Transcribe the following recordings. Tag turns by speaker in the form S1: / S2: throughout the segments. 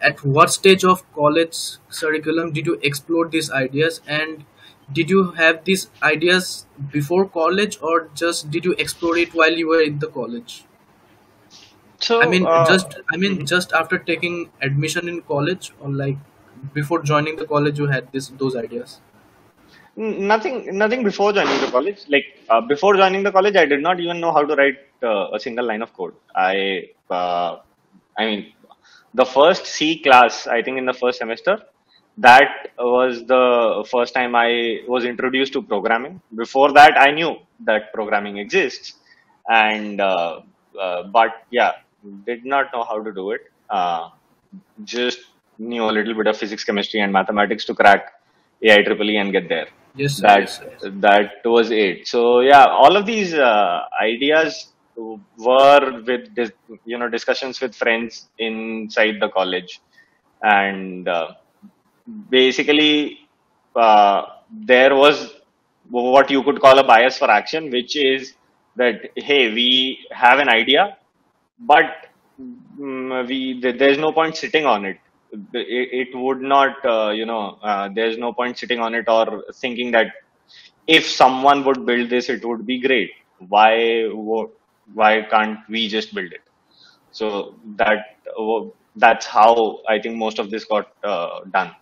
S1: At what stage of college curriculum did you explore these ideas, and did you have these ideas before college, or just did you explore it while you were in the college? I
S2: So,
S1: mean,
S2: mhm.
S1: just after taking admission in college, or like before joining the college, you had this those ideas.
S2: Nothing before joining the college. Like before joining the college, I did not even know how to write a single line of code. I mean, the first C class, I think in the first semester, that was the first time I was introduced to programming. Before that, I knew that programming exists, and but yeah, did not know how to do it. Just knew a little bit of physics, chemistry, and mathematics to crack AIEEE and get there.
S1: Yes, sir.
S2: That
S1: Yes, sir. Yes.
S2: that was it. So yeah, all of these ideas were with discussions with friends inside the college, and basically there was what you could call a bias for action, which is that hey, we have an idea, but there's no point sitting on it. It would not, there's no point sitting on it or thinking that if someone would build this, it would be great. Why can't we just build it? So that's how I think most of this got done.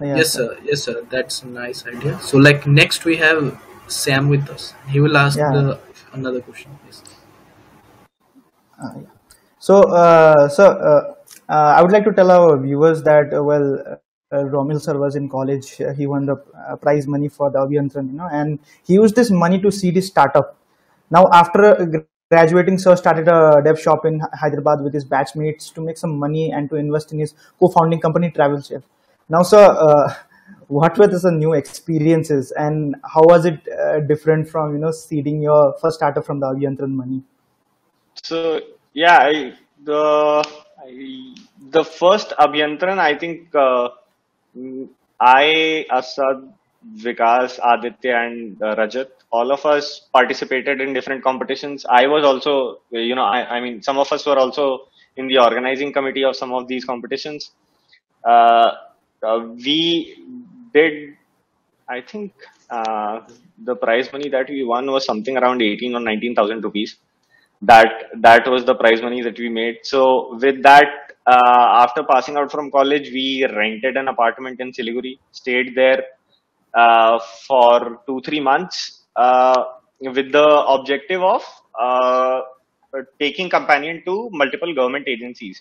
S3: Yes,
S1: Yes,
S3: sir.
S1: sir. Yes, sir. That's a nice idea. So, like next we have Sam with us. He will ask
S3: Yeah.
S1: the another question. Yes.
S3: Yeah. So, I would like to tell our viewers that Romil sir was in college. He won the prize money for the Abhiyantran, and he used this money to seed his startup. Now, after graduating, sir started a dev shop in Hyderabad with his batchmates to make some money and to invest in his co-founding company, Travel Chef. Now, sir, what were the new experiences, and how was it different from seeding your first startup from the Abhiyantran money?
S2: So yeah, the first Abhyantran, I think Asad, Vikas, Aditya, and Rajat, all of us participated in different competitions. I was also, I mean, some of us were also in the organizing committee of some of these competitions. Uh, we did, I think, the prize money that we won was something around 18 or 19,000 rupees. That was the prize money that we made. So with that, after passing out from college, we rented an apartment in Siliguri, stayed there for 2-3 months with the objective of taking companion to multiple government agencies.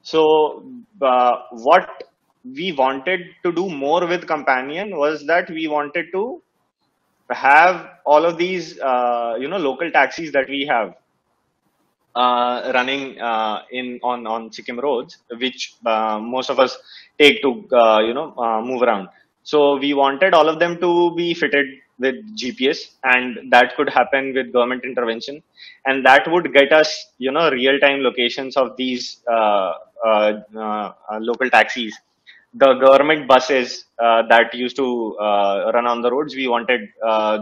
S2: So what we wanted to do more with companion was that we wanted to have all of these local taxis that we have running in on Sikkim roads, which most of us take to move around. So we wanted all of them to be fitted with GPS, and that could happen with government intervention, and that would get us real time locations of these local taxis. The government buses that used to run on the roads, we wanted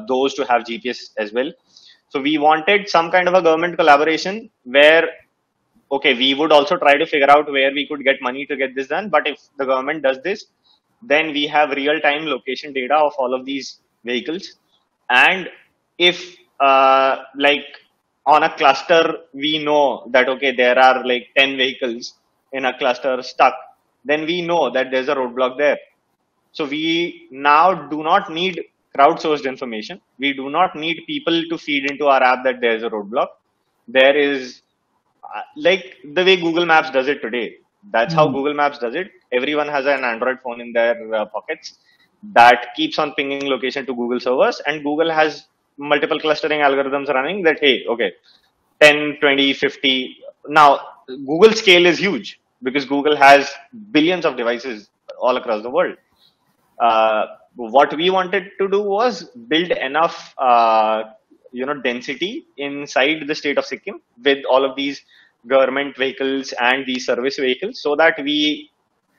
S2: those to have GPS as well. So we wanted some kind of a government collaboration where, okay, we would also try to figure out where we could get money to get this done. But if the government does this, then we have real time location data of all of these vehicles. And if, like, on a cluster, we know that, okay, there are like 10 vehicles in a cluster stuck, then we know that there's a roadblock there. So we now do not need crowdsourced information. We do not need people to feed into our app that there's a roadblock. There is like the way Google Maps does it today. That's how
S3: Hmm.
S2: Google Maps does it. Everyone has an Android phone in their pockets that keeps on pinging location to Google servers, and Google has multiple clustering algorithms running that, hey, okay, 10, 20, 50. Now, Google scale is huge because Google has billions of devices all across the world. What we wanted to do was build enough density inside the state of Sikkim with all of these government vehicles and these service vehicles so that we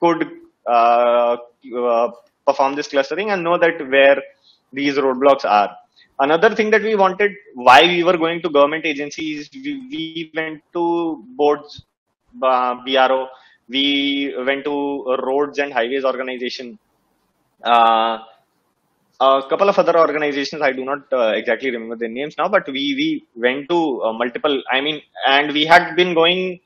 S2: could uh, uh, perform this clustering and know that where these roadblocks are. Another thing that we wanted, why we were going to government agencies, we went to boards BRO. We went to Roads and Highways Organization. Uh, a couple of other organizations, I do not exactly remember their names now, but we went to multiple. I mean, and we had been going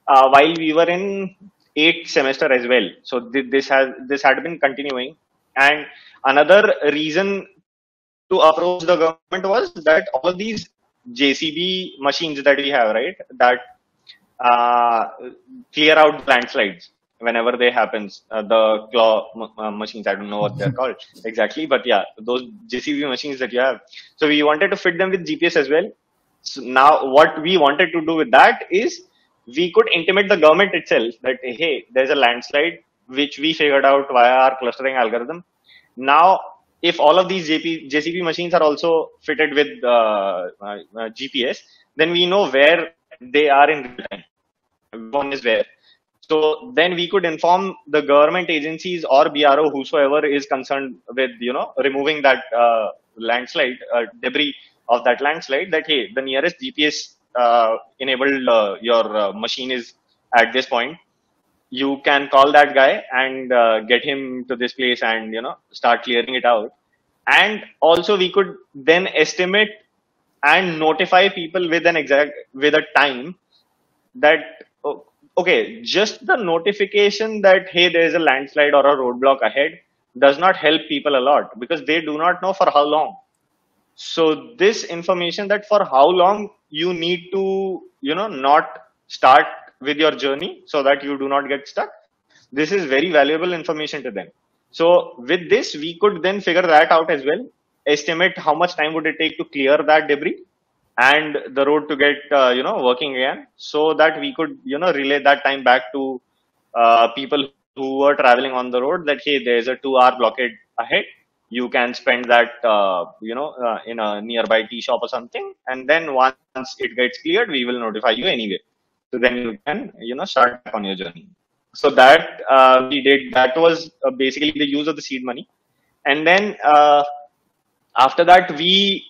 S2: while we were in eighth semester as well. So this had been continuing. And another reason to approach the government was that all of these JCB machines that we have, right, that uh, clear out landslides whenever they happens. The claw machines, I don't know what they're called exactly, but yeah, those JCB machines that you have. So we wanted to fit them with GPS as well. So now what we wanted to do with that is we could intimate the government itself that, hey, there's a landslide which we figured out via our clustering algorithm. Now, if all of these JCB machines are also fitted with GPS, then we know where they are in real time. One is where. So then we could inform the government agencies or BRO, whosoever is concerned with, removing that landslide, debris of that landslide, that, hey, the nearest GPS enabled your machine is at this point. You can call that guy and get him to this place and, start clearing it out. And also we could then estimate and notify people with with a time that, okay, just the notification that, hey, there is a landslide or a roadblock ahead does not help people a lot, because they do not know for how long. So this information that for how long you need to, not start with your journey so that you do not get stuck, this is very valuable information to them. So with this, we could then figure that out as well, estimate how much time would it take to clear that debris and the road to get, working again, so that we could, relay that time back to people who were traveling on the road that, hey, there's a 2-hour blockade ahead. You can spend that, in a nearby tea shop or something. And then once it gets cleared, we will notify you anyway. So then you can, start on your journey. So that we did. That was basically the use of the seed money. And then after that, we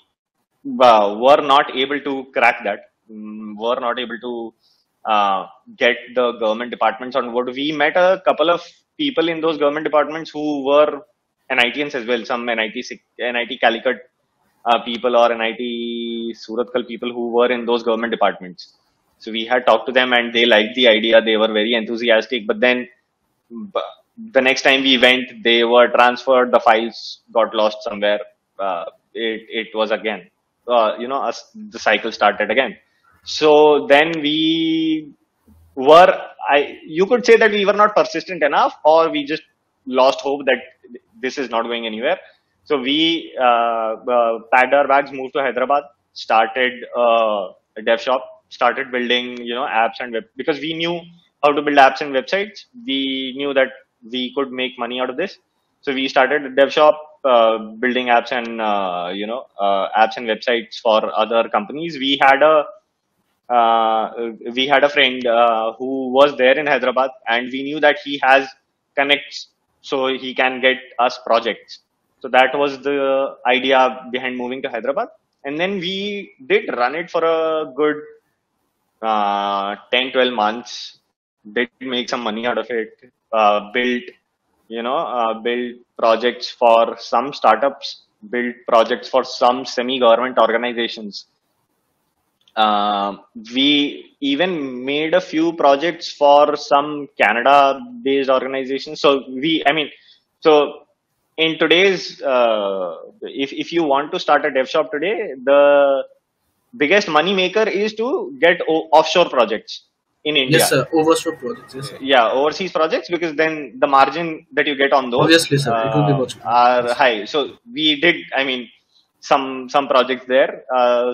S2: were not able to crack that. Were not able to get the government departments on board. We met a couple of people in those government departments who were NITians as well. Some NIT Calicut people or NIT Surathkal people who were in those government departments. So we had talked to them and they liked the idea. They were very enthusiastic. But then the next time we went, they were transferred. The files got lost somewhere. It was again, the cycle started again. So then we were, you could say that we were not persistent enough, or we just lost hope that this is not going anywhere. So we packed our bags, moved to Hyderabad, started a dev shop, started building, apps and web, because we knew how to build apps and websites. We knew that we could make money out of this. So we started a dev shop, building apps and, apps and websites for other companies. We had a friend who was there in Hyderabad, and we knew that he has connects, so he can get us projects. So that was the idea behind moving to Hyderabad. And then we did run it for a good 10-12 months, did make some money out of it, built projects for some startups, built projects for some semi-government organizations. We even made a few projects for some Canada-based organizations. So in today's, if you want to start a dev shop today, the biggest money maker is to get offshore projects in India.
S1: Yes, sir. Overseas projects. Yes, sir.
S2: Yeah, overseas projects, because then the margin that you get on those
S1: Obviously, sir. It will be much more.
S2: are high. So we did, some projects there.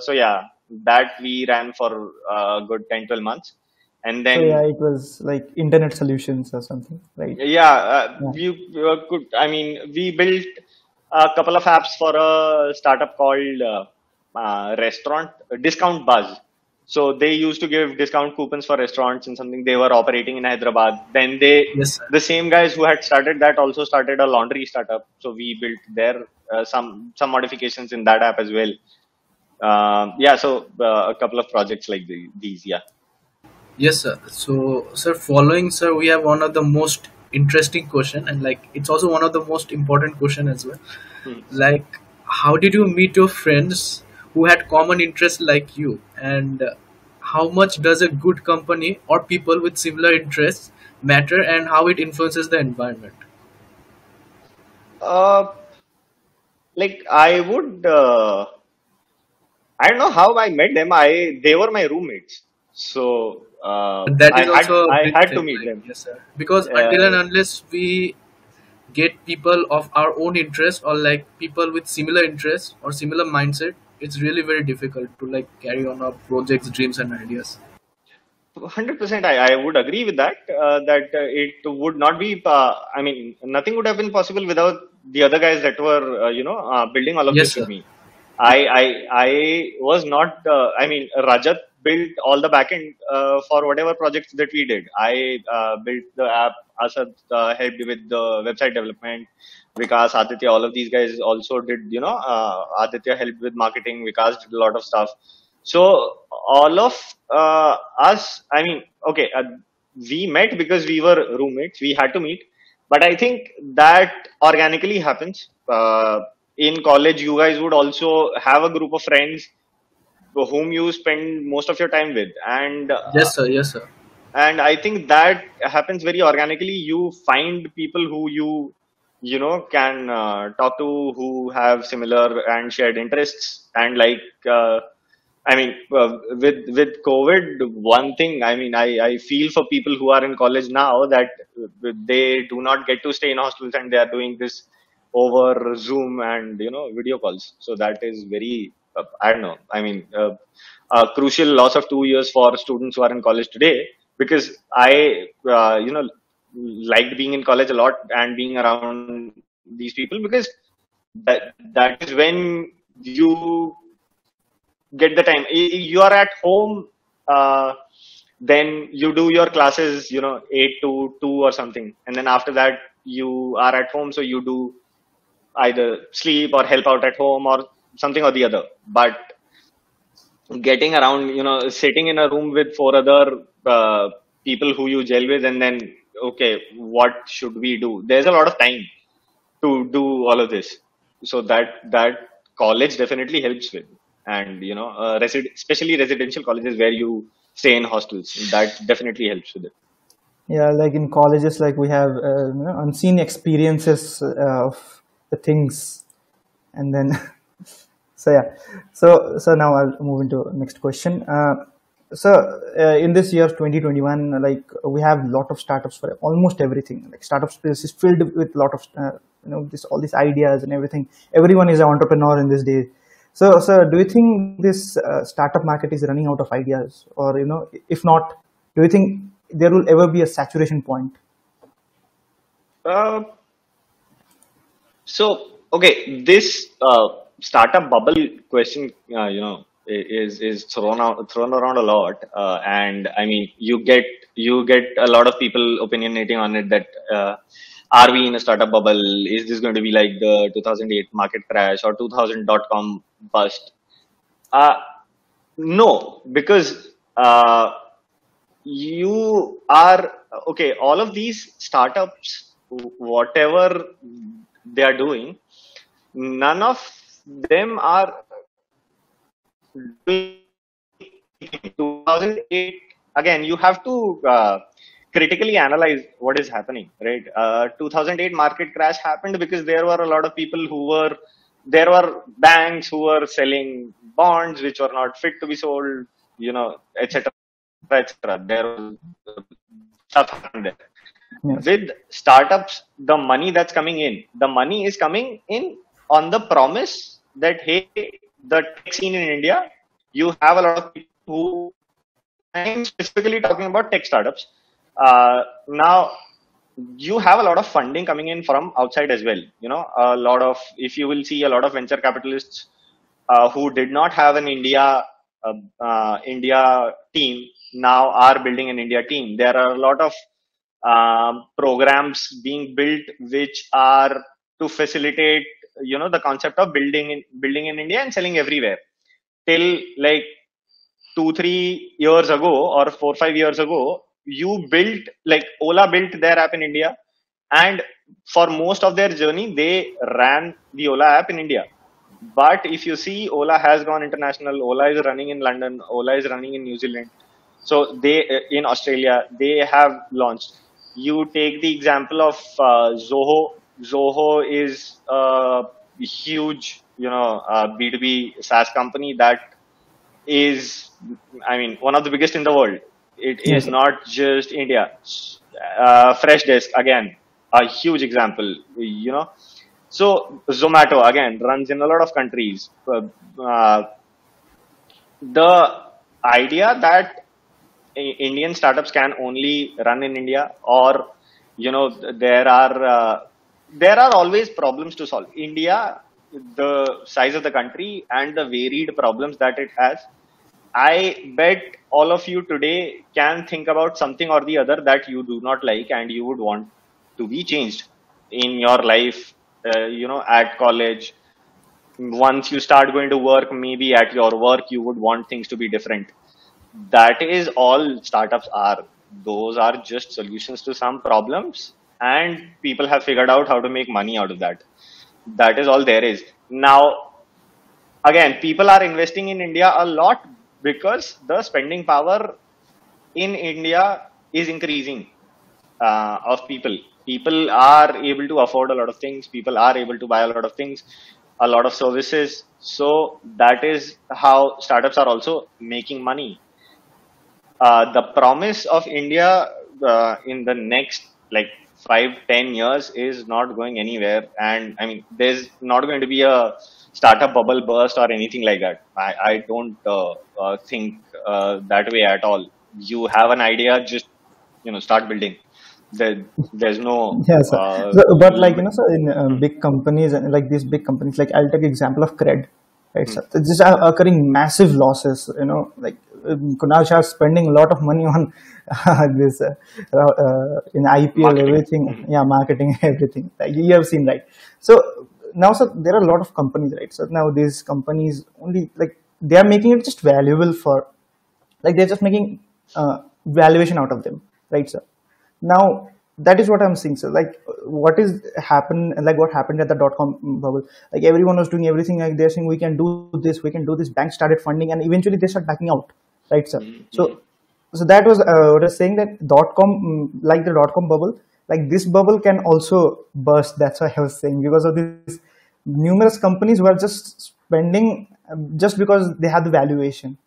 S2: So yeah, that we ran for a good 10-12 months. And then,
S3: So yeah, it was like internet solutions or something, right?
S2: yeah,
S3: Yeah.
S2: we built a couple of apps for a startup called Restaurant Discount Buzz. So they used to give discount coupons for restaurants and something. They were operating in Hyderabad. Then
S1: Yes, sir.
S2: the same guys who had started that also started a laundry startup. So we built there some modifications in that app as well. So a couple of projects like these, yeah.
S1: Yes, sir. So, sir, following, sir, we have one of the most interesting question, and like it's also one of the most important question as well.
S2: Hmm.
S1: Like, how did you meet your friends who had common interests like you, and how much does a good company or people with similar interests matter, and how it influences the environment?
S2: Uh, like I would, I don't know how I met them. They were my roommates, so
S1: That is also a
S2: I
S1: big
S2: had to
S1: thing,
S2: meet
S1: like
S2: them.
S1: yes, sir. Because until and
S2: Uh,
S1: unless we get people of our own interest or like people with similar interests or similar mindset, it's really very difficult to like carry on our projects, dreams, and ideas.
S2: 100%, I would agree with that. That it would not be. I mean, nothing would have been possible without the other guys that were, building all of
S1: Yes,
S2: this with
S1: sir.
S2: me. I was not. I mean, Rajat built all the backend for whatever projects that we did. I built the app. Asad helped with the website development. Vikas, Aditya, all of these guys also did. Aditya helped with marketing. Vikas did a lot of stuff. So all of us, I mean, okay, we met because we were roommates. We had to meet, but I think that organically happens. In college, you guys would also have a group of friends whom you spend most of your time with,
S1: Yes, sir. Yes, sir.
S2: and I think that happens very organically. You find people who you can talk to, who have similar and shared interests, and like. I mean, with COVID, one thing, I mean, I feel for people who are in college now that they do not get to stay in hostels and they are doing this over Zoom and video calls. So that is very, I don't know. I mean, a crucial loss of 2 years for students who are in college today, because I liked being in college a lot and being around these people, because that is when you get the time. You are at home, uh, then you do your classes, 8 to 2 or something, and then after that you are at home, so you do either sleep or help out at home or something or the other. But getting around, sitting in a room with four other people who you gel with, and then okay, what should we do? There's a lot of time to do all of this, so that college definitely helps with. And especially residential colleges where you stay in hostels, that definitely helps with it.
S3: Yeah, like in colleges, like we have unseen experiences of the things, and then so yeah, so now I'll move into next question. So in this year 2021, like we have lot of startups for almost everything. Like startup space is filled with lot of this all these ideas and everything. Everyone is an entrepreneur in this day. So do you think this startup market is running out of ideas, or if not, do you think there will ever be a saturation point?
S2: uh, so okay, this startup bubble question, is thrown around a lot, and I mean, you get a lot of people opinionating on it, that are we in a startup bubble? Is this going to be like the 2008 market crash or 2000.com bust? Uh, no, because you are okay. All of these startups, whatever they are doing, none of them are doing 2008. Again, you have to critically analyze what is happening, right? 2008 market crash happened because there were a lot of people there were banks who were selling bonds which were not fit to be sold, etc., etc. There was stuff happened there.
S3: Yes.
S2: With startups, the money that's coming in, the money is coming in on the promise that, hey, the tech scene in India, you have a lot of people who, I'm specifically talking about tech startups. Now, you have a lot of funding coming in from outside as well. A lot of, if you will see, a lot of venture capitalists who did not have an India team now are building an India team. There are a lot of programs being built which are to facilitate, the concept of building in India and selling everywhere. Till like 2-3 years ago or 4-5 years ago, you built like Ola built their app in India, and for most of their journey, they ran the Ola app in India. But if you see, Ola has gone international. Ola is running in London. Ola is running in New Zealand. So they in Australia they have launched. You take the example of Zoho. Zoho is a huge, B2B SaaS company that is, I mean, one of the biggest in the world. It
S3: Yes,
S2: is
S3: sir.
S2: not just India. Freshdesk again, a huge example. So Zomato again runs in a lot of countries. The idea that Indian startups can only run in India, or there are always problems to solve. India, the size of the country and the varied problems that it has, I bet all of you today can think about something or the other that you do not like and you would want to be changed in your life, at college. Once you start going to work, maybe at your work, you would want things to be different. That is all startups are. Those are just solutions to some problems, and people have figured out how to make money out of that. That is all there is. Now, again, people are investing in India a lot because the spending power in India is increasing, of people. People are able to afford a lot of things. People are able to buy a lot of things, a lot of services. So that is how startups are also making money. The promise of India in the next like 5-10 years is not going anywhere, and I mean, there's not going to be a startup bubble burst or anything like that. I don't think that way at all. You have an idea, just start building. There's no
S3: Yeah, sir. So, but like so in big companies and like these big companies, like I'll take example of Cred, right?
S2: hmm,
S3: So these are occurring massive losses. Like Kunal Shah is spending a lot of money on this in IPL,
S2: marketing.
S3: everything.
S2: Hmm.
S3: Yeah, marketing, everything. Like you have seen, right? So now, so there are a lot of companies, right? So now these companies only like they are making it just valuable for like they're just making valuation out of them, right, sir? Now that is what I'm saying, sir. Like what is happen like what happened at the dot-com bubble, like everyone was doing everything, like they're saying we can do this, we can do this, banks started funding and eventually they start backing out, right, sir?
S2: Hmm.
S3: So that was what I was saying, that dot-com, like the dot-com bubble, like this bubble can also burst. That's why I was saying, because of these numerous companies who are just spending just because they have the valuation.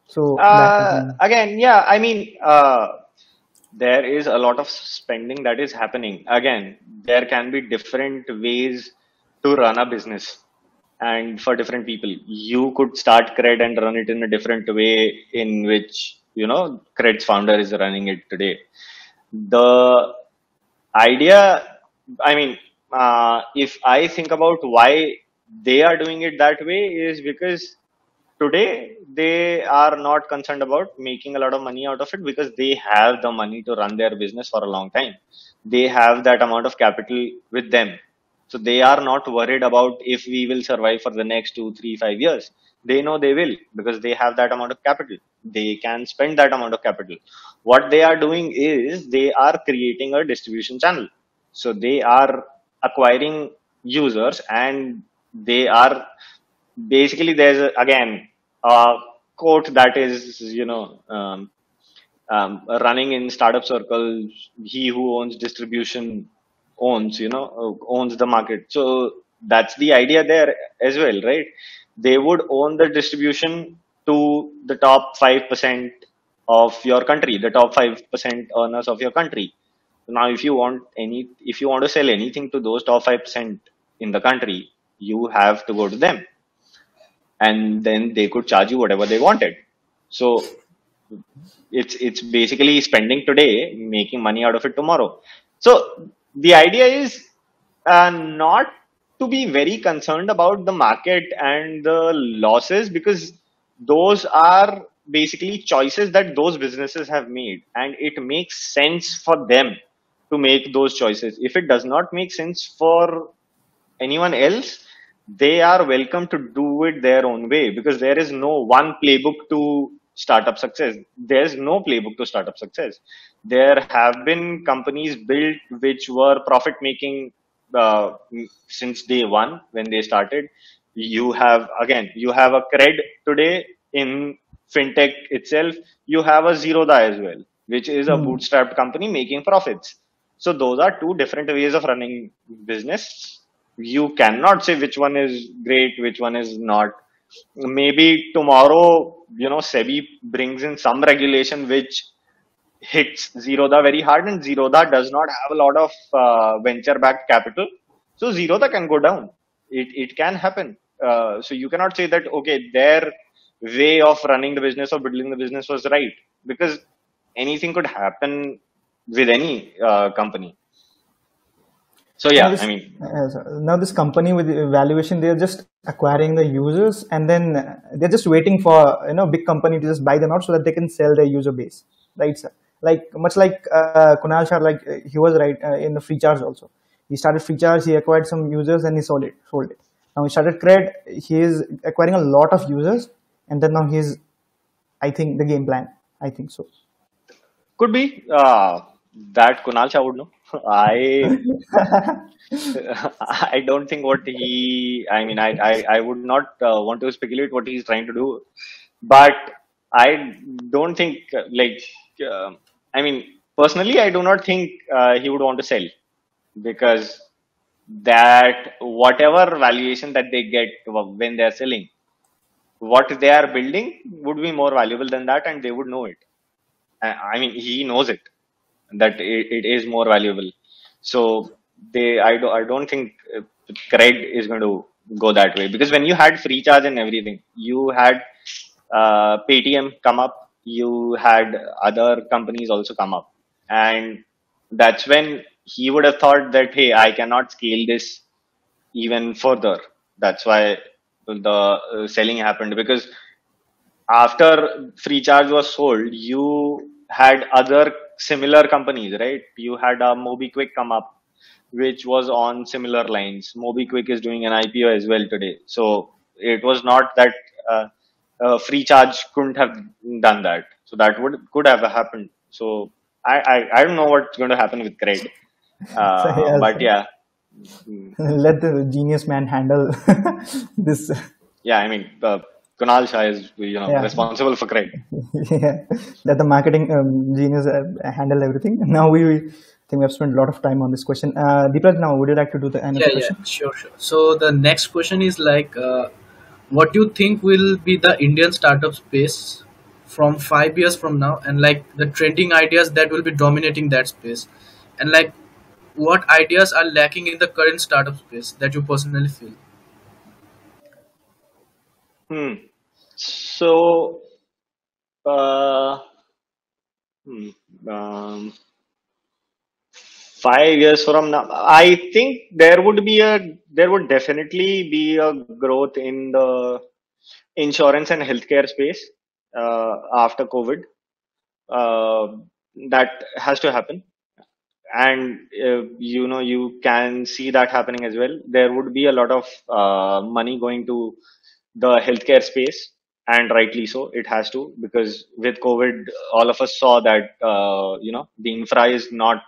S3: So that was my.
S2: Again, yeah, I mean, there is a lot of spending that is happening. Again, there can be different ways to run a business, and for different people, you could start Cred and run it in a different way in which Cred's founder is running it today. The idea, I mean, if I think about why they are doing it that way, is because today they are not concerned about making a lot of money out of it, because they have the money to run their business for a long time. They have that amount of capital with them, so they are not worried about if we will survive for the next 2, 3, 5 years. They know they will, because they have that amount of capital. They can spend that amount of capital. What they are doing is they are creating a distribution channel. So they are acquiring users, and they are basically, there's again a quote that is running in startup circles: he who owns distribution owns the market. So that's the idea there as well, right? They would own the distribution to the top 5% of your country, the top 5% earners of your country. Now if you want to sell anything to those top 5% in the country, you have to go to them, and then they could charge you whatever they wanted. So it's basically spending today, making money out of it tomorrow. So the idea is not to be very concerned about the market and the losses, because those are basically choices that those businesses have made, and it makes sense for them to make those choices. If it does not make sense for anyone else, they are welcome to do it their own way, because there is no one playbook to startup success. There's no playbook to startup success. There have been companies built which were profit making since day one when they started. You have a cred today in fintech itself. You have a Zerodha as well, which is a
S3: Hmm.
S2: bootstrapped company making profits. So those are two different ways of running business. You cannot say which one is great, which one is not. Maybe tomorrow, SEBI brings in some regulation which hits Zerodha very hard, and Zerodha does not have a lot of venture backed capital. So Zerodha can go down. It can happen. So you cannot say that, okay, their way of running the business or building the business was right, because anything could happen with any company. So
S3: Now
S2: yeah, I
S3: this
S2: mean,
S3: now this company with valuation, they're just acquiring the users, and then they're just waiting for big company to just buy them out so that they can sell their user base, right, sir? Like much like Kunal Shah, like he was right in the free charge also. He started free charge, he acquired some users, and he sold it. Now he started Cred, he is acquiring a lot of users, and then now he's, I think, the game plan. I think so.
S2: could be that Kunal Shah would know. I I don't think what he. I mean, I would not want to speculate what he's trying to do, but I don't think Uh, I mean, personally, I do not think he would want to sell, because that whatever valuation that they get when they are selling, what they are building would be more valuable than that, and they would know it. I mean, he knows it, that it is more valuable. So I don't think cred is going to go that way, because when you had free charge and everything, you had Paytm come up, you had other companies also come up, and that's when he would have thought that, hey, I cannot scale this even further. That's why the selling happened, because after free charge was sold, you had other similar companies, right? You had a MobiQuick come up, which was on similar lines. MobiQuick is doing an IPO as well today. So it was not that free charge couldn't have done that. So that could have happened. So I don't know what's going to happen with cred.
S3: So yes,
S2: But yeah. Mm.
S3: let the genius man handle this.
S2: Yeah, I mean, Kunal Shah is,
S3: Yeah,
S2: responsible for cred.
S3: yeah. Let the marketing genius handle everything. Now we think we have spent a lot of time on this question. Deepak, now would you like to do the
S1: Yeah,
S3: another
S1: yeah,
S3: question?
S1: sure, sure. So the next question is like, what do you think will be the Indian startup space from 5 years from now, and like the trending ideas that will be dominating that space, and like what ideas are lacking in the current startup space that you personally feel?
S2: Hmm. So, uh, hmm, um, 5 years from now, I think there would definitely be a growth in the insurance and healthcare space after COVID. Uh, that has to happen, and you can see that happening as well. There would be a lot of money going to the healthcare space, and rightly so. It has to, because with COVID, all of us saw that the infra is not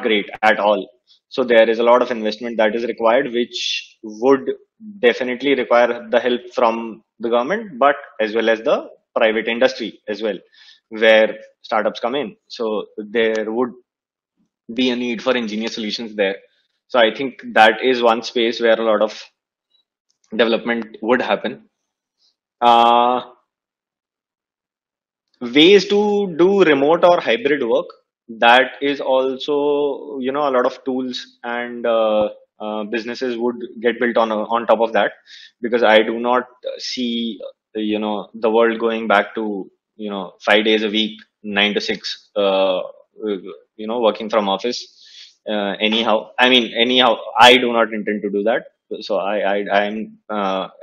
S2: great at all. So there is a lot of investment that is required, which would definitely require the help from the government, but as well as the private industry as well, where startups come in. So there would be a need for engineer solutions there. So I think that is one space where a lot of development would happen. Uh, Ways to do remote or hybrid work, that is also, a lot of tools and businesses would get built on top of that, because I do not see the world going back to 5 days a week, 9 to 6, working from office. Anyhow, I do not intend to do that. So I'm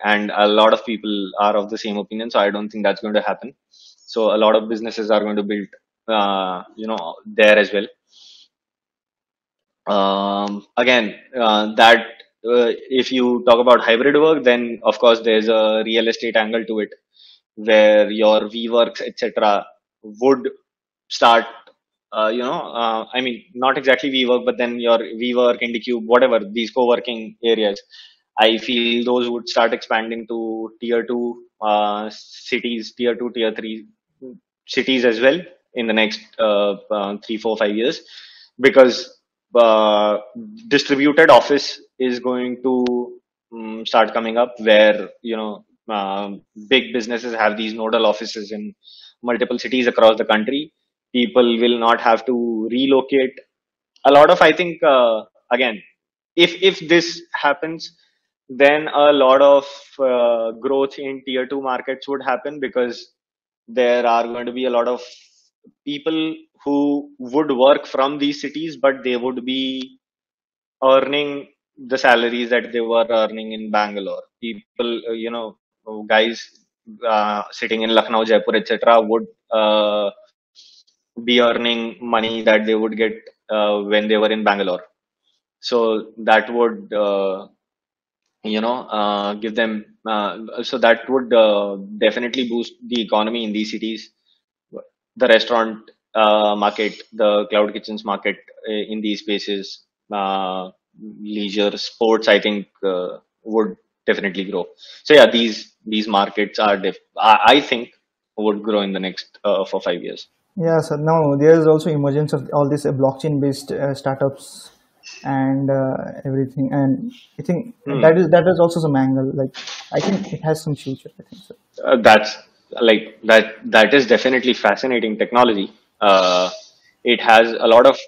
S2: and a lot of people are of the same opinion, so I don't think that's going to happen. So a lot of businesses are going to build there as well. Again, that if you talk about hybrid work, then of course there's a real estate angle to it, where your WeWorks, etc., would start. I mean, not exactly WeWork, but then your WeWork, IndieCube, whatever these co-working areas. I feel those would start expanding to tier two cities, tier two, tier three cities as well in the next 3, 4, 5 years, because uh, distributed office is going to start coming up, where big businesses have these nodal offices in multiple cities across the country. People will not have to relocate. A lot of, I think, again, if this happens, then a lot of growth in tier two markets would happen, because there are going to be a lot of people who would work from these cities, but they would be earning the salaries that they were earning in Bangalore. People, guys sitting in Lucknow, Jaipur, etc., would be earning money that they would get when they were in Bangalore. So that would, give them. So that would definitely boost the economy in these cities. The restaurant market, the cloud kitchens market in these spaces, leisure, sports, I think would definitely grow. So yeah, these markets are, I think, would grow in the next 4, 5 years.
S3: Yeah, so now there is also emergence of all these blockchain-based startups and everything, and I think
S2: Hmm.
S3: that is also some angle. Like, I think it has some future. I think so.
S2: That's like that is definitely fascinating technology. It has a lot of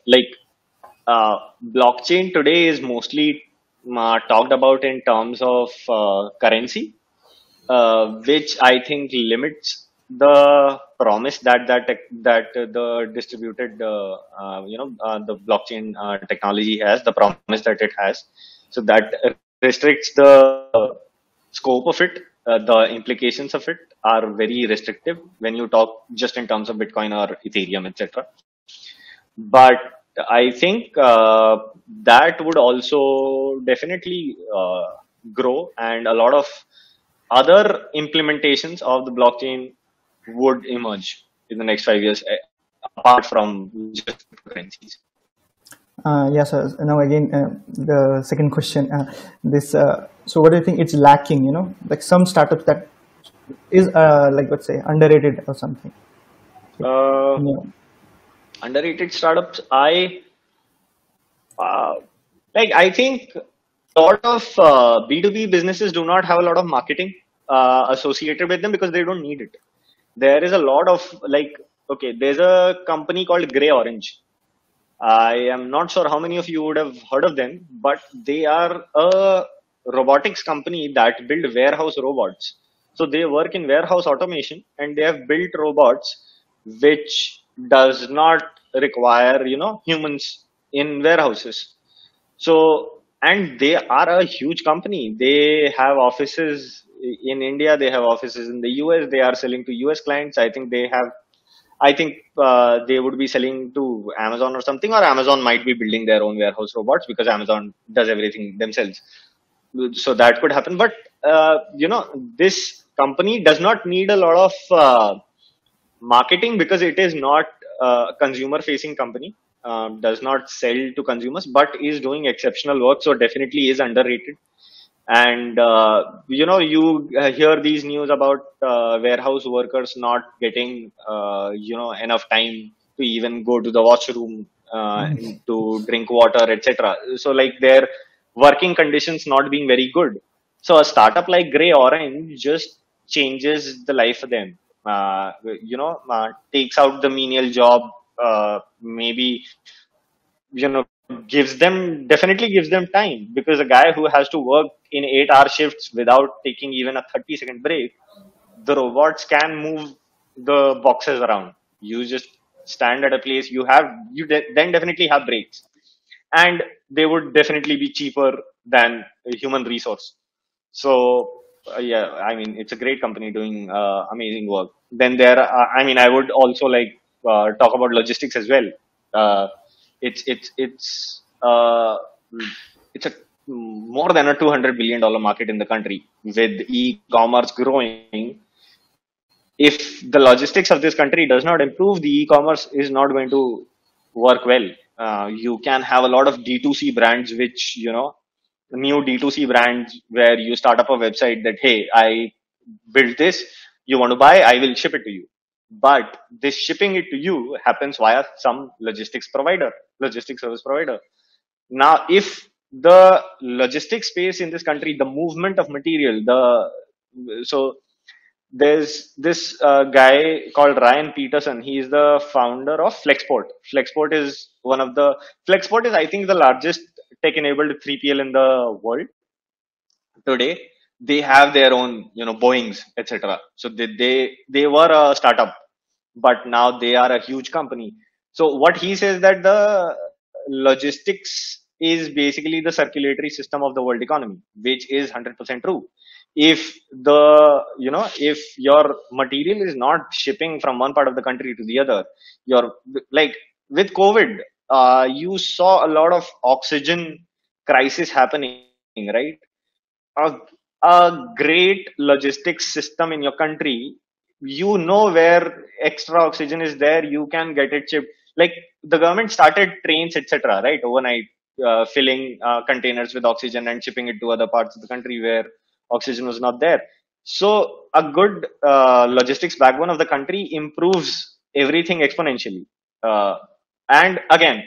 S2: blockchain today is mostly talked about in terms of currency, which I think limits the promise that the distributed the blockchain technology has, the promise that it has. So that restricts the scope of it. The implications of it are very restrictive when you talk just in terms of Bitcoin or Ethereum, etc. But I think that would also definitely grow, and a lot of other implementations of the blockchain would emerge in the next 5 years, apart from just cryptocurrencies.
S3: Yes, sir. Now again, the second question. This. So, what do you think it's lacking? You know, like some startups that is like, let's say, underrated or something.
S2: Uh,
S3: You know.
S2: Underrated startups, uh, I think a lot of B2B businesses do not have a lot of marketing associated with them, because they don't need it. There is a lot of, okay, there's a company called Grey Orange. I am not sure how many of you would have heard of them, but they are a robotics company that build warehouse robots. So they work in warehouse automation, and they have built robots which does not require, humans in warehouses. So, and they are a huge company. They have offices in India. They have offices in the US. They are selling to US clients. I think they would be selling to Amazon or something, or Amazon might be building their own warehouse robots, because Amazon does everything themselves. So that could happen. But, this company does not need a lot of marketing, because it is not a consumer facing company, does not sell to consumers, but is doing exceptional work. So definitely is underrated. And you hear these news about warehouse workers not getting enough time to even go to the washroom, to drink water, etc. So like their working conditions not being very good. So a startup like Grey Orange just changes the life for them. Takes out the menial job, maybe, you know definitely gives them time, because a guy who has to work in 8-hour shifts without taking even a 30-second break, the robots can move the boxes around. You just stand at a place, then definitely have breaks, and they would definitely be cheaper than a human resource. So yeah, I mean, it's a great company doing amazing work. Then I would also talk about logistics as well. Uh, it's it's it's uh, it's a more than a $200 billion market in the country, with e-commerce growing. if the logistics of this country does not improve, the e-commerce is not going to work well. You can have a lot of D2C brands, which, new D2C brands where you start up a website that, hey, I built this, you want to buy, I will ship it to you. But this shipping it to you happens via some logistics service provider. Now, if the logistics space in this country, the movement of material, so there's this guy called Ryan Peterson. He's the founder of Flexport. Flexport is, I think, the largest tech-enabled 3PL in the world today. They have their own, Boeings, etc. So they were a startup, but now they are a huge company. So what he says that the logistics is basically the circulatory system of the world economy, which is 100% true. If if your material is not shipping from one part of the country to the other, you're like with COVID, you saw a lot of oxygen crisis happening, right? a, a great logistics system in your country, where extra oxygen is there, you can get it shipped. Like the government started trains, etc., right, overnight, filling containers with oxygen and shipping it to other parts of the country where oxygen was not there. So a good logistics backbone of the country improves everything exponentially. Uh, and again,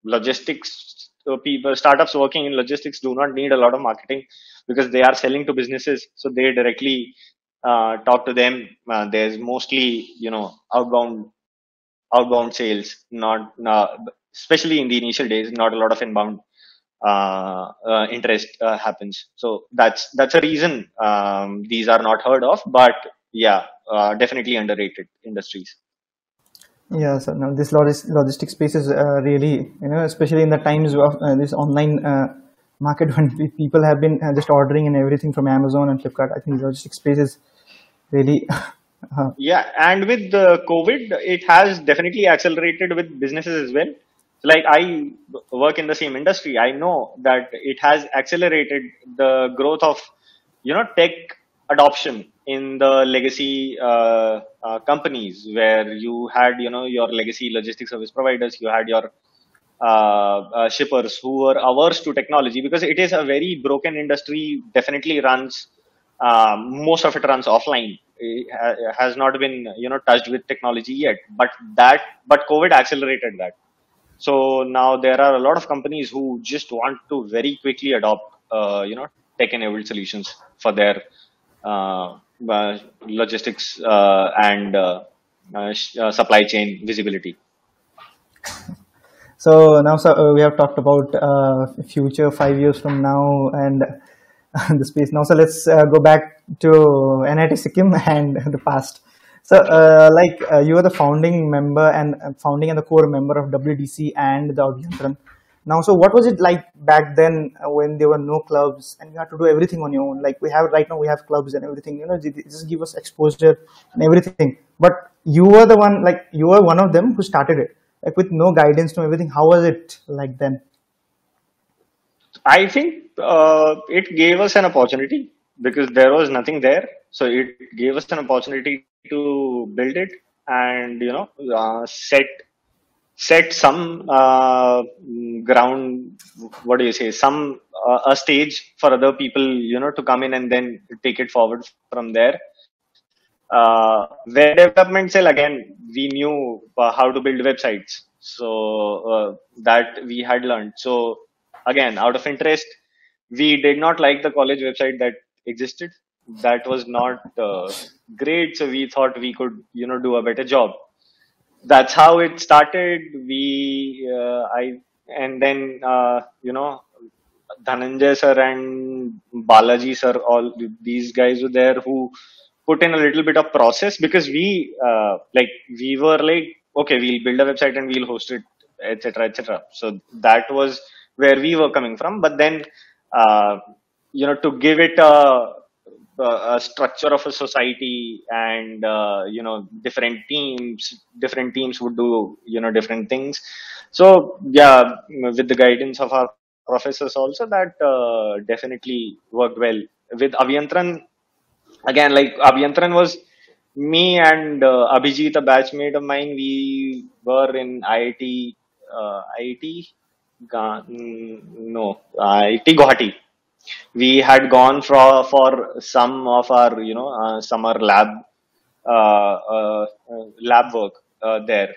S2: logistics people, startups working in logistics do not need a lot of marketing because they are selling to businesses, so they directly talk to them. There's mostly outbound sales, not especially in the initial days, not a lot of inbound interest happens. So that's a reason these are not heard of, but yeah, definitely underrated industries.
S3: Yeah, so now this logistic space is really, especially in the times of this online market when people have been just ordering and everything from Amazon and Flipkart. I think logistic space is really,
S2: Yeah, and with the COVID, it has definitely accelerated with businesses as well. Like I work in the same industry, I know that it has accelerated the growth of tech adoption in the legacy companies where you had your legacy logistics service providers, you had your shippers who were averse to technology because it is a very broken industry. Definitely runs most of it runs offline. It has not been touched with technology yet. But COVID accelerated that. So now there are a lot of companies who just want to very quickly adopt tech-enabled solutions for their logistics and supply chain visibility.
S3: so now, we have talked about future 5 years from now and the space now. So let's go back to NIT Sikkim and the past. So, you are the founding member and founding and the core member of WDC and the Abhyantran. Now, so what was it like back then when there were no clubs and you had to do everything on your own? Like we have right now, we have clubs and everything. Just give us exposure and everything. But you were the one, like you were one of them who started it, like with no guidance, no everything. How was it like then?
S2: I think it gave us an opportunity because there was nothing there. So it gave us an opportunity to build it and set some ground. What do you say? Some a stage for other people, to come in and then take it forward from there. Web development cell, again, we knew how to build websites, so that we had learned. So again, out of interest, we did not like the college website that existed. That was not great, so we thought we could do a better job. That's how it started. I and then Dhananjay sir and Balaji sir, all these guys were there who put in a little bit of process because we were like, okay, we'll build a website and we'll host it, etc., etc. So that was where we were coming from. But then, to give it a structure of a society and different teams would do different things. So yeah, with the guidance of our professors also, that definitely worked well. With Abhyantran, again, like Abhyantran was Me and Abhijit, a batchmate of mine, we were in IIT, IIT, no, IIT Guwahati. We had gone for some of our, summer lab work there.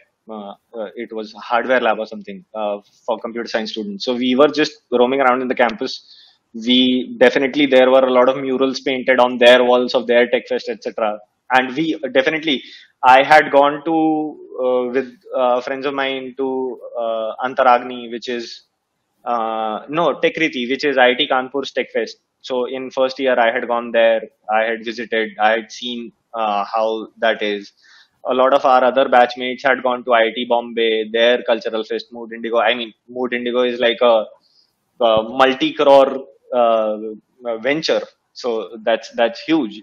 S2: It was hardware lab or something for computer science students. So we were just roaming around in the campus. We definitely, there were a lot of murals painted on their walls of their tech fest, etc. And we definitely, I had gone to with friends of mine to Antaragni, which is no, Techriti, which is IIT Kanpur's Tech Fest. So in first year, I had gone there. I had visited. I had seen how that is. A lot of our other batchmates had gone to IIT Bombay, their cultural fest, Mood Indigo. I mean, Mood Indigo is like a multi-crore venture. So that's huge.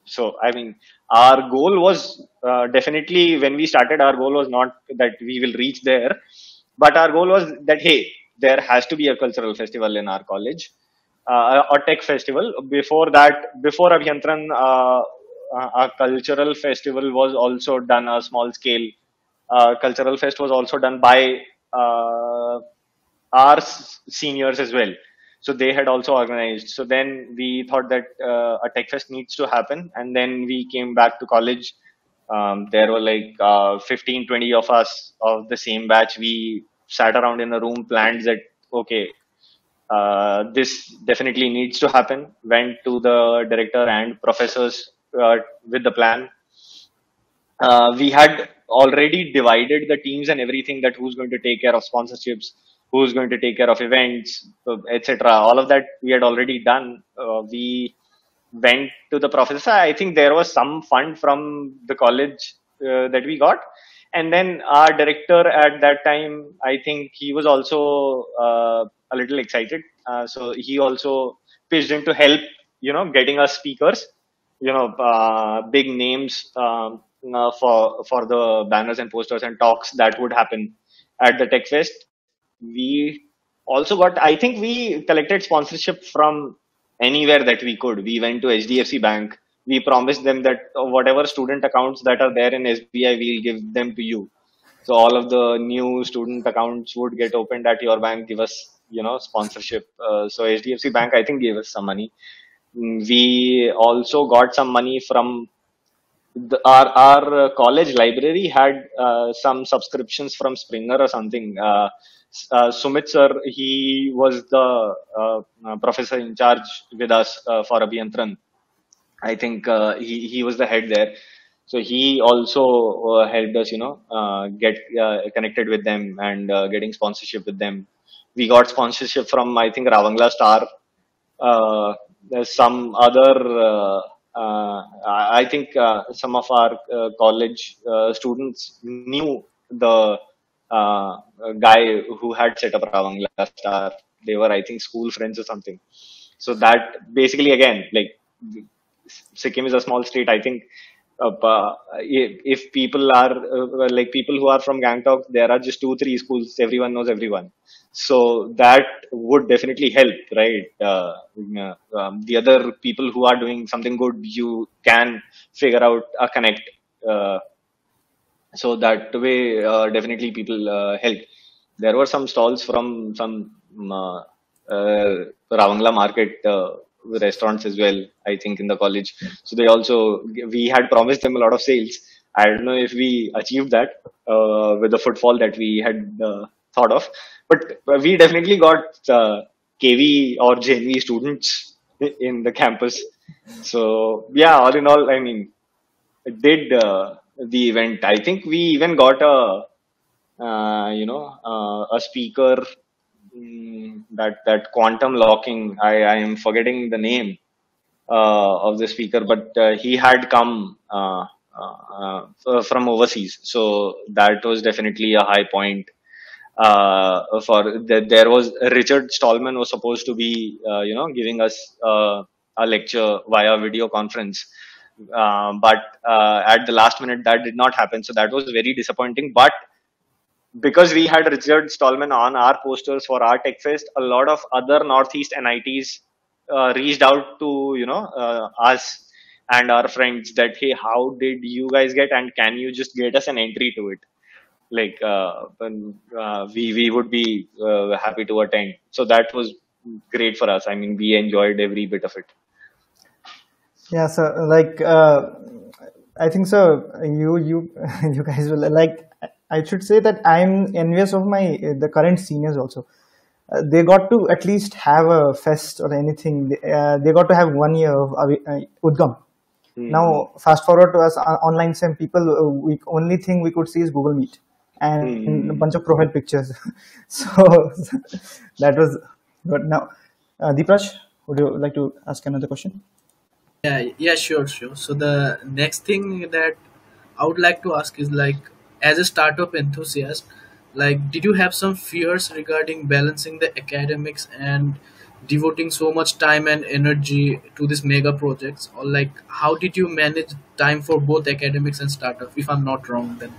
S2: So I mean, our goal was definitely when we started. Our goal was not that we will reach there, but our goal was that hey, there has to be a cultural festival in our college, or tech festival. Before that, before Abhyantran, a cultural festival was also done, a small scale cultural fest was also done by our seniors as well. So they had also organized. So then we thought that a tech fest needs to happen. And then we came back to college. There were like 15, 20 of us of the same batch. We sat around in a room, planned that, okay, this definitely needs to happen. Went to the director and professors with the plan. We had already divided the teams and everything, that who's going to take care of sponsorships, who's going to take care of events, etc. All of that we had already done. We went to the professor. I think there was some fund from the college that we got. And then our director at that time, I think he was also a little excited. So he also pitched in to help, getting us speakers, big names for the banners and posters and talks that would happen at the Tech Fest. We also got, I think we collected sponsorship from anywhere that we could. We went to HDFC Bank. We promised them that whatever student accounts that are there in SBI, we'll give them to you. So all of the new student accounts would get opened at your bank, give us, sponsorship. So HDFC Bank, I think, gave us some money. We also got some money from our college library had some subscriptions from Springer or something. Sumit sir, he was the professor in charge with us for Abhyantran. I think he was the head there. So he also helped us, get connected with them and getting sponsorship with them. We got sponsorship from, I think, Ravangla Star. There's some other, I think some of our college students knew the guy who had set up Ravangla Star. They were, I think, school friends or something. So that basically, again, like, Sikkim is a small state. I think if people are like people who are from Gangtok, there are just 2, 3 schools. Everyone knows everyone. So that would definitely help, right? The other people who are doing something good, you can figure out a connect. So that way, definitely people help. There were some stalls from some Ravangla market restaurants as well, I think, in the college. So they also, we had promised them a lot of sales. I don't know if we achieved that with the footfall that we had thought of, but we definitely got KV or JNV students in the campus. So yeah, all in all, I mean, it did the event. I think we even got a speaker, that quantum locking. I am forgetting the name of the speaker, but he had come from overseas, so that was definitely a high point. There was Richard Stallman was supposed to be, giving us a lecture via video conference, but at the last minute that did not happen. So that was very disappointing. But because we had Richard Stallman on our posters for our Tech Fest, a lot of other Northeast NITs reached out to us and our friends that, hey, how did you guys get, and can you just get us an entry to it? Like we would be happy to attend. So that was great for us. I mean, we enjoyed every bit of it.
S3: Yeah, so like I think so. You you guys will like. I should say that I'm envious of my the current seniors also. They got to at least have a fest or anything. They got to have 1 year of Udgam.
S2: Hmm.
S3: Now, fast forward to us online SEM people, we only thing we could see is Google Meet and a bunch
S2: Hmm.
S3: of profile pictures. So that was good. Now, Deeprash, would you like to ask another question?
S1: Yeah, sure, sure. So the next thing that I would like to ask is like, as a startup enthusiast, like, did you have some fears regarding balancing the academics and devoting so much time and energy to these mega projects, or like, how did you manage time for both academics and startup? If I'm not wrong, then.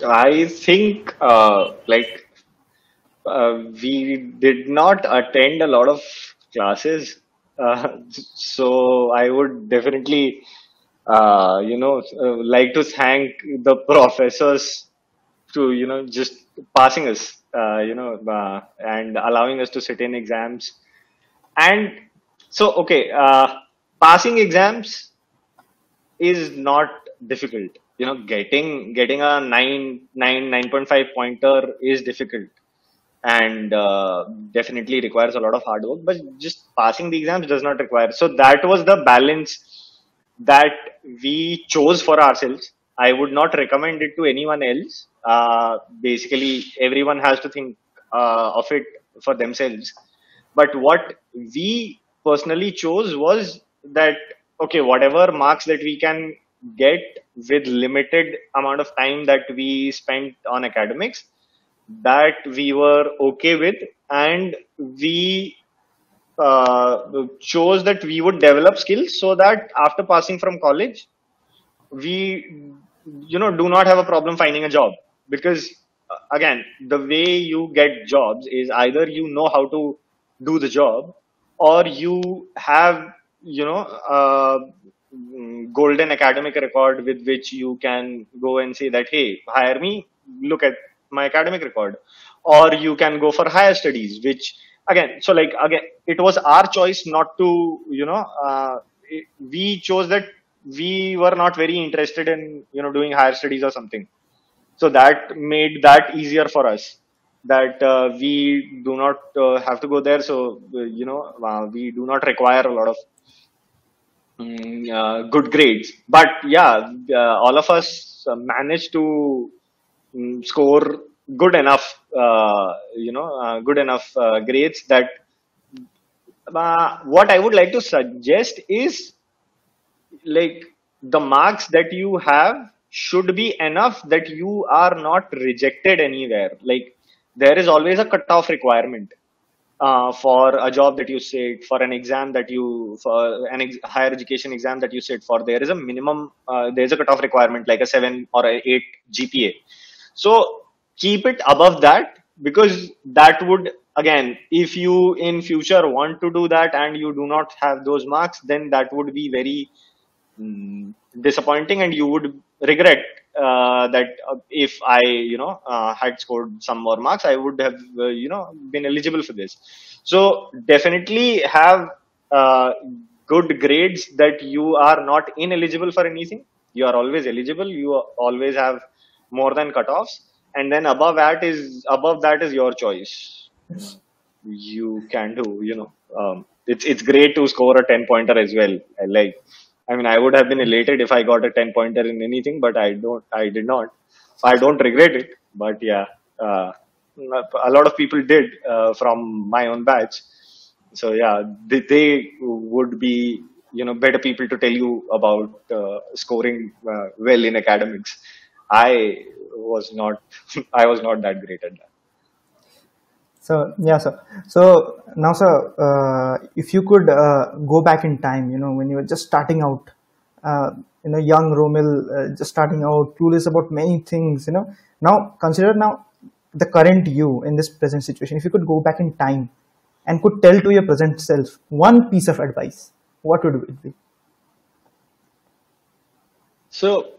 S2: I think we did not attend a lot of classes, so I would definitely like to thank the professors to just passing us and allowing us to sit in exams. And so okay, passing exams is not difficult. Getting a 9.5 pointer is difficult, and definitely requires a lot of hard work, but just passing the exams does not require. So that was the balance that we chose for ourselves. I would not recommend it to anyone else. Basically, everyone has to think of it for themselves. But what we personally chose was that, okay, whatever marks that we can get with limited amount of time that we spent on academics, that we were okay with, and we chose that we would develop skills so that after passing from college, we do not have a problem finding a job. Because again, the way you get jobs is either you know how to do the job, or you have golden academic record with which you can go and say that, hey, hire me, look at my academic record. Or you can go for higher studies, which again, so like again, it was our choice not to, we chose that we were not very interested in doing higher studies or something. So that made that easier for us, that we do not have to go there. So we do not require a lot of good grades. But yeah, all of us managed to score good enough, good enough grades, that what I would like to suggest is, like, the marks that you have should be enough that you are not rejected anywhere. Like, there is always a cutoff requirement for a job that you sit, for an exam that you, for an higher education exam that you sit for. There is a minimum, there is a cutoff requirement, like a 7 or a 8 GPA. So keep it above that, because that would, again, if you in future want to do that and you do not have those marks, then that would be very disappointing, and you would regret that if I had scored some more marks, I would have been eligible for this. So definitely have uh, good grades, that you are not ineligible for anything. You are always eligible, you always have more than cutoffs, and then above that is your choice. You can do, it's great to score a 10 pointer as well. I mean, I would have been elated if I got a 10 pointer in anything, but I did not. I don't regret it, but yeah, uh, a lot of people did from my own batch. So yeah, they would be, better people to tell you about scoring well in academics. I was not, I was not that great at that.
S3: So yeah, so now, sir, if you could go back in time, when you were just starting out, young Romil, just starting out, clueless about many things, now consider now the current you in this present situation. If you could go back in time and could tell to your present self one piece of advice, what would it be?
S2: So,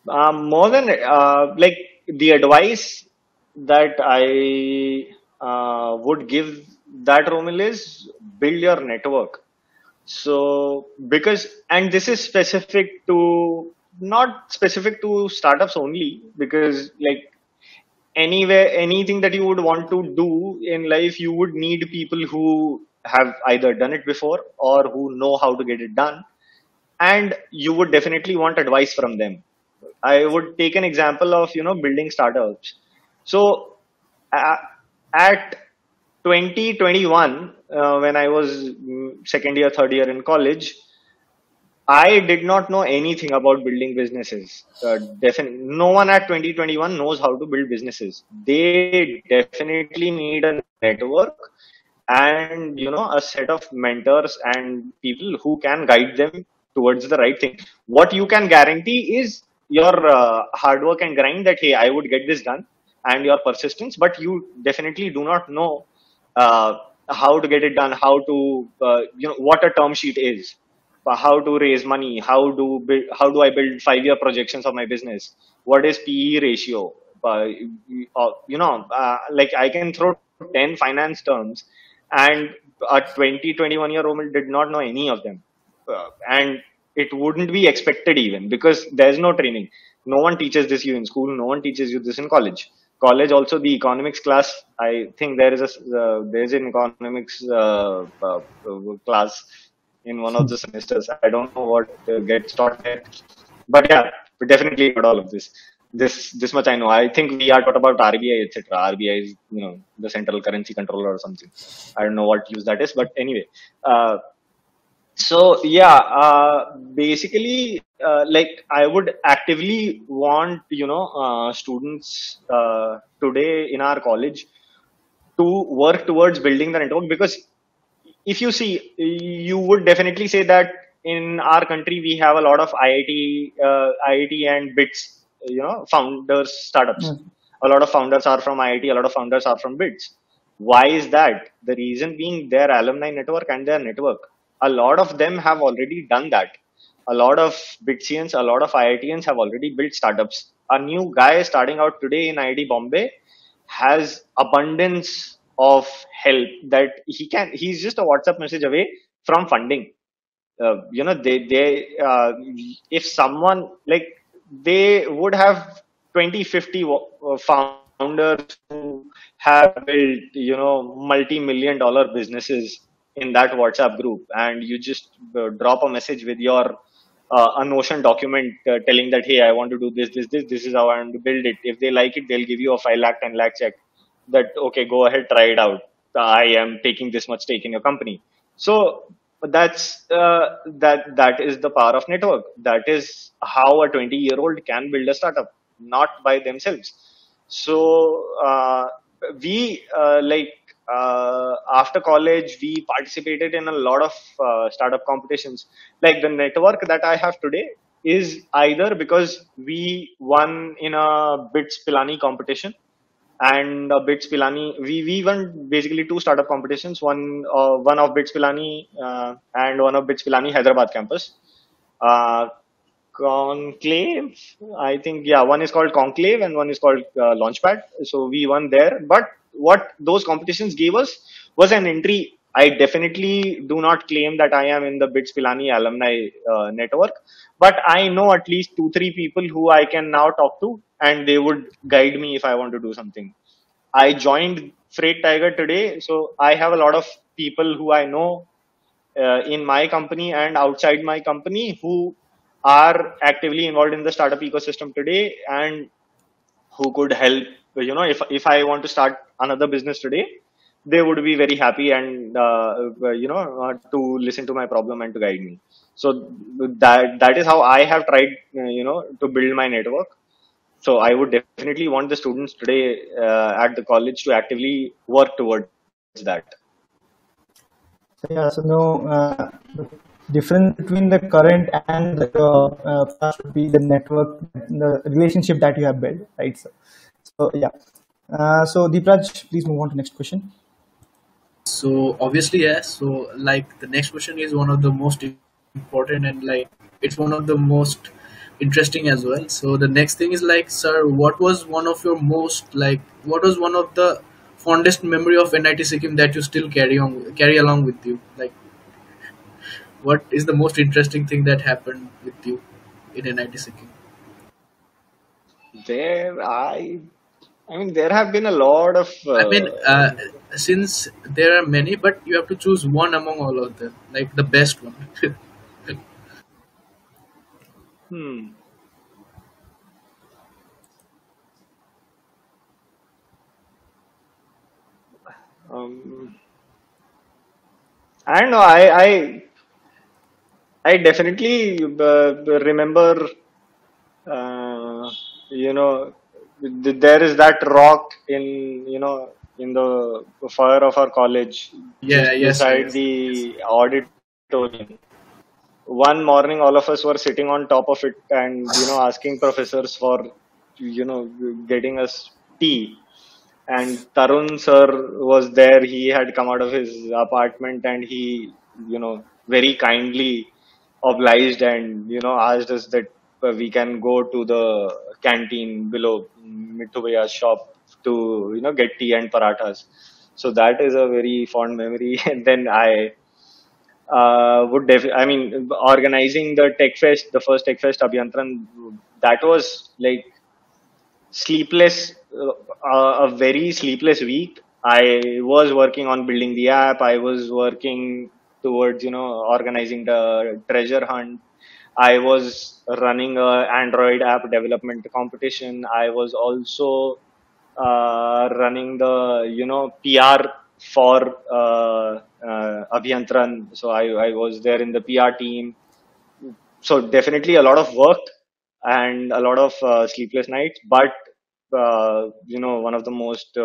S2: more than like the advice that I would give that, Romil, is build your network. So, because, and this is specific to, not specific to startups only, because like anywhere, anything that you would want to do in life, you would need people who have either done it before or who know how to get it done. And you would definitely want advice from them. I would take an example of, building startups. So at 2021, when I was second year, third year in college, I did not know anything about building businesses. Definitely, no one at 2021 knows how to build businesses. They definitely need a network and a set of mentors and people who can guide them towards the right thing. What you can guarantee is your hard work and grind. That hey, I would get this done, and your persistence. But you definitely do not know uh, how to get it done. How to what a term sheet is, how to raise money, how do I build 5-year projections of my business, what is PE ratio, like I can throw 10 finance terms, and a 21 year old did not know any of them. And it wouldn't be expected even, because there's no training. No one teaches this you in school, no one teaches you this in college also. The economics class, I think there's an economics class in one of the semesters. I don't know what gets taught there, but yeah, we definitely got all of this. This much I know. I think we are taught about RBI, etc. RBI is the central currency controller or something. I don't know what use that is, but anyway. So yeah, basically, like I would actively want students today in our college to work towards building the network, because if you see, you would definitely say that in our country we have a lot of IIT and BITS, founders startups.
S3: Mm.
S2: A lot of founders are from IIT, a lot of founders are from BITS. Why is that? The reason being their alumni network and their network. A lot of them have already done that. A lot of BITSians, a lot of IITians have already built startups. A new guy starting out today in IIT Bombay has abundance of help that he's just a WhatsApp message away from funding. If someone, like, they would have 20, 50 founders who have built multi-million dollar businesses in that WhatsApp group, and you just drop a message with your a Notion document telling that hey, I want to do this is how I want to build it. If they like it, they'll give you a 5 lakh 10 lakh check that okay, go ahead, try it out. I am taking this much stake in your company. So that is the power of network. That is how a 20-year-old can build a startup, not by themselves. So we after college, we participated in a lot of startup competitions. Like the network that I have today is either because we won in a BITS Pilani competition, and BITS Pilani, we won basically two startup competitions. One of BITS Pilani and one of BITS Pilani Hyderabad campus. Uh, Conclave, I think, yeah, one is called Conclave and one is called Launchpad. So we won there. But what those competitions gave us was an entry. I definitely do not claim that I am in the BITS Pilani alumni network, but I know at least 2, 3 people who I can now talk to, and they would guide me if I want to do something. I joined Freight Tiger today, so I have a lot of people who I know in my company and outside my company who are actively involved in the startup ecosystem today, and who could help. If I want to start another business today, they would be very happy and to listen to my problem and to guide me. So that is how I have tried to build my network. So I would definitely want the students today at the college to actively work towards that.
S3: So yeah, so no, the difference between the current and the past would be the network, the relationship that you have built, right? So yeah. So Deepraj, please move on to next question.
S1: So obviously, yes. So like the next question is one of the most important, and like it's one of the most interesting as well. So the next thing is like, sir, what was one of your most like what was one of the fondest memory of NIT Sikkim that you still carry along with you? Like, what is the most interesting thing that happened with you in NIT Sikkim?
S2: There, I mean, there have been a lot of.
S1: I mean, since there are many, but you have to choose one among all of them, like the best one.
S2: Hmm. Um, I don't know. I definitely remember. Uh, there is that rock in the foyer of our college,
S1: Yeah,
S2: just
S1: yes,
S2: beside
S1: yes, yes.
S2: the auditorium. One morning, all of us were sitting on top of it and asking professors for you know getting us tea. And Tarun sir was there. He had come out of his apartment and he very kindly obliged and asked us that we can go to the canteen below Mithu Bhaiya's shop to get tea and parathas. So that is a very fond memory. And then I mean, organizing the Tech Fest, the first Tech Fest Abhyantran, that was like sleepless, a very sleepless week. I was working on building the app. I was working towards organizing the treasure hunt. I was running a Android app development competition. I was also running the PR for Abhyantran. So I was there in the PR team. So definitely a lot of work and a lot of sleepless nights, but one of the most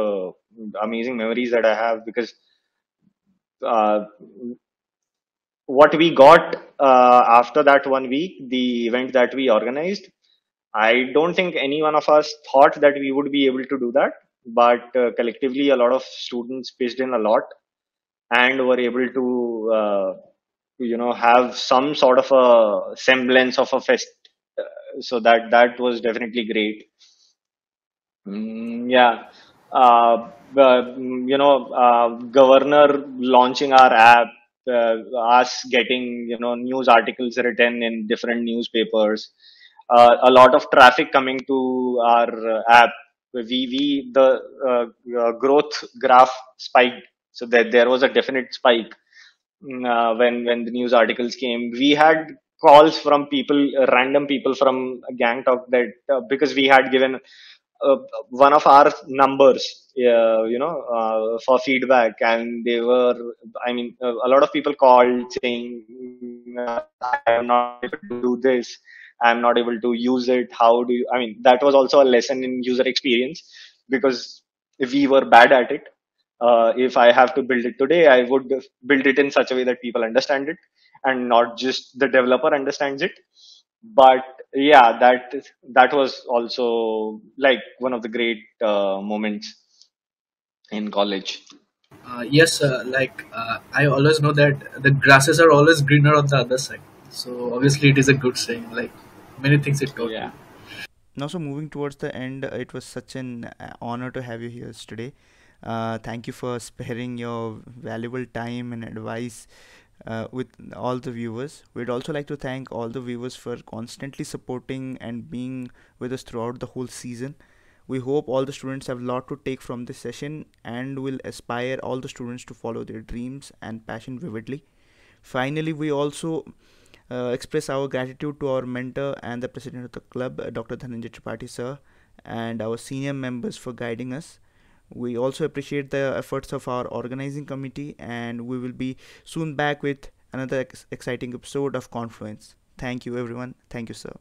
S2: amazing memories that I have, because uh, what we got after that 1 week, the event that we organized, I don't think any one of us thought that we would be able to do that, but collectively a lot of students pitched in a lot and were able to have some sort of a semblance of a fest. So that was definitely great. Yeah. Governor launching our app, us getting, news articles written in different newspapers, a lot of traffic coming to our app. The growth graph spiked. So there was a definite spike when the news articles came. We had calls from people, random people from Gangtok, that because we had given uh, one of our numbers, for feedback, and they were, I mean, a lot of people called saying, I am not able to do this. I'm not able to use it. How do you? I mean, that was also a lesson in user experience, because we were bad at it. If I have to build it today, I would build it in such a way that people understand it and not just the developer understands it. But yeah, that was also like one of the great moments in college.
S1: Yes, I always know that the grasses are always greener on the other side. So obviously, it is a good saying. Like many things it taught
S2: Yeah.
S1: me.
S3: Now, so moving towards the end, it was such an honor to have you here today. Thank you for sparing your valuable time and advice with all the viewers. We'd also like to thank all the viewers for constantly supporting and being with us throughout the whole season. We hope all the students have a lot to take from this session and will aspire all the students to follow their dreams and passion vividly. Finally, we also express our gratitude to our mentor and the president of the club, Dr. Dhananjay Tripathi sir, and our senior members for guiding us. We also appreciate the efforts of our organizing committee, and we will be soon back with another exciting episode of Confluence. Thank you, everyone. Thank you, sir.